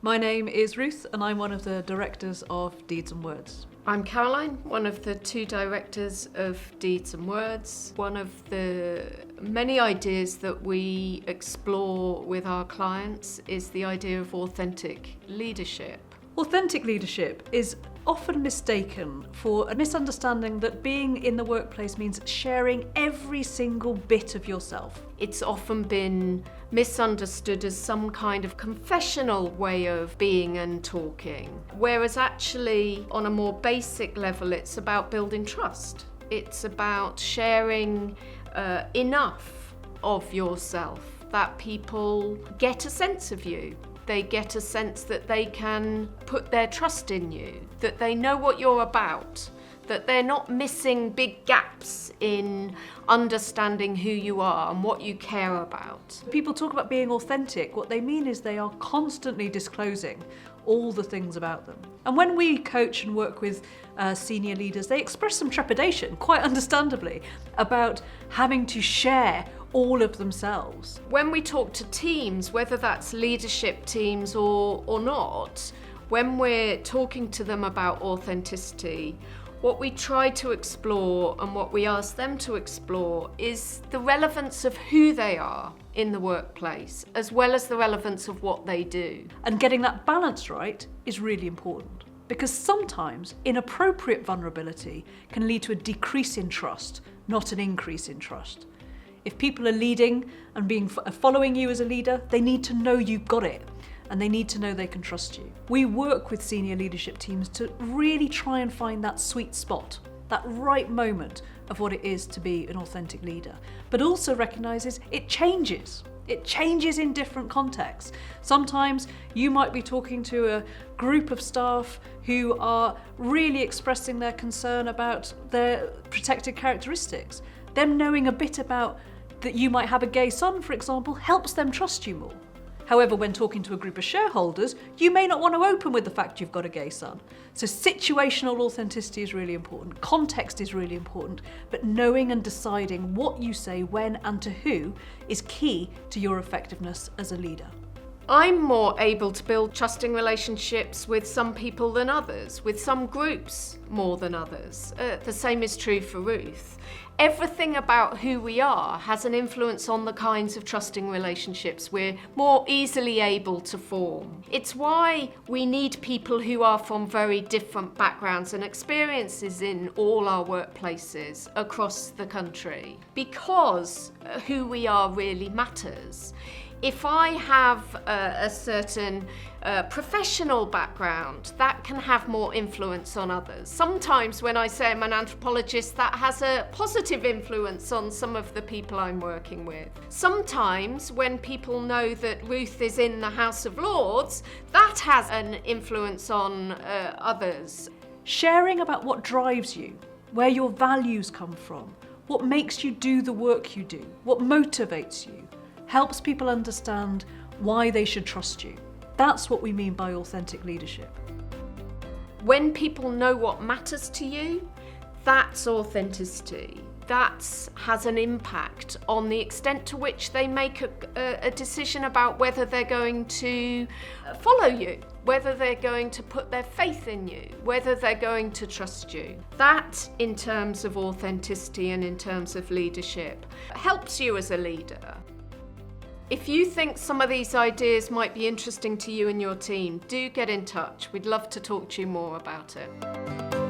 My name is Ruth and I'm one of the directors of Deeds and Words. I'm Caroline, one of the two directors of Deeds and Words. One of the many ideas that we explore with our clients is the idea of authentic leadership. Authentic leadership is often mistaken for a misunderstanding that being in the workplace means sharing every single bit of yourself. It's often been misunderstood as some kind of confessional way of being and talking, whereas actually on a more basic level it's about building trust. It's about sharing enough of yourself that people get a sense of you. They get a sense that they can put their trust in you, that they know what you're about, that they're not missing big gaps in understanding who you are and what you care about. People talk about being authentic. What they mean is they are constantly disclosing all the things about them. And when we coach and work with senior leaders, they express some trepidation, quite understandably, about having to share all of themselves. When we talk to teams, whether that's leadership teams or not, when we're talking to them about authenticity, what we try to explore and what we ask them to explore is the relevance of who they are in the workplace, as well as the relevance of what they do. And getting that balance right is really important, because sometimes inappropriate vulnerability can lead to a decrease in trust, not an increase in trust. If people are leading and following you as a leader, they need to know you've got it and they need to know they can trust you. We work with senior leadership teams to really try and find that sweet spot, that right moment of what it is to be an authentic leader, but also recognises it changes. It changes in different contexts. Sometimes you might be talking to a group of staff who are really expressing their concern about their protected characteristics. Them knowing a bit about that you might have a gay son, for example, helps them trust you more. However, when talking to a group of shareholders, you may not want to open with the fact you've got a gay son. So situational authenticity is really important. Context is really important, but knowing and deciding what you say, when and to who is key to your effectiveness as a leader. I'm more able to build trusting relationships with some people than others, with some groups more than others. The same is true for Ruth. Everything about who we are has an influence on the kinds of trusting relationships we're more easily able to form. It's why we need people who are from very different backgrounds and experiences in all our workplaces across the country, because who we are really matters. If I have a certain professional background, that can have more influence on others. Sometimes when I say I'm an anthropologist, that has a positive influence on some of the people I'm working with. Sometimes when people know that Ruth is in the House of Lords, that has an influence on others. Sharing about what drives you, where your values come from, what makes you do the work you do, what motivates you, helps people understand why they should trust you. That's what we mean by authentic leadership. When people know what matters to you, that's authenticity. That has an impact on the extent to which they make a decision about whether they're going to follow you, whether they're going to put their faith in you, whether they're going to trust you. That, in terms of authenticity and in terms of leadership, helps you as a leader. If you think some of these ideas might be interesting to you and your team, do get in touch. We'd love to talk to you more about it.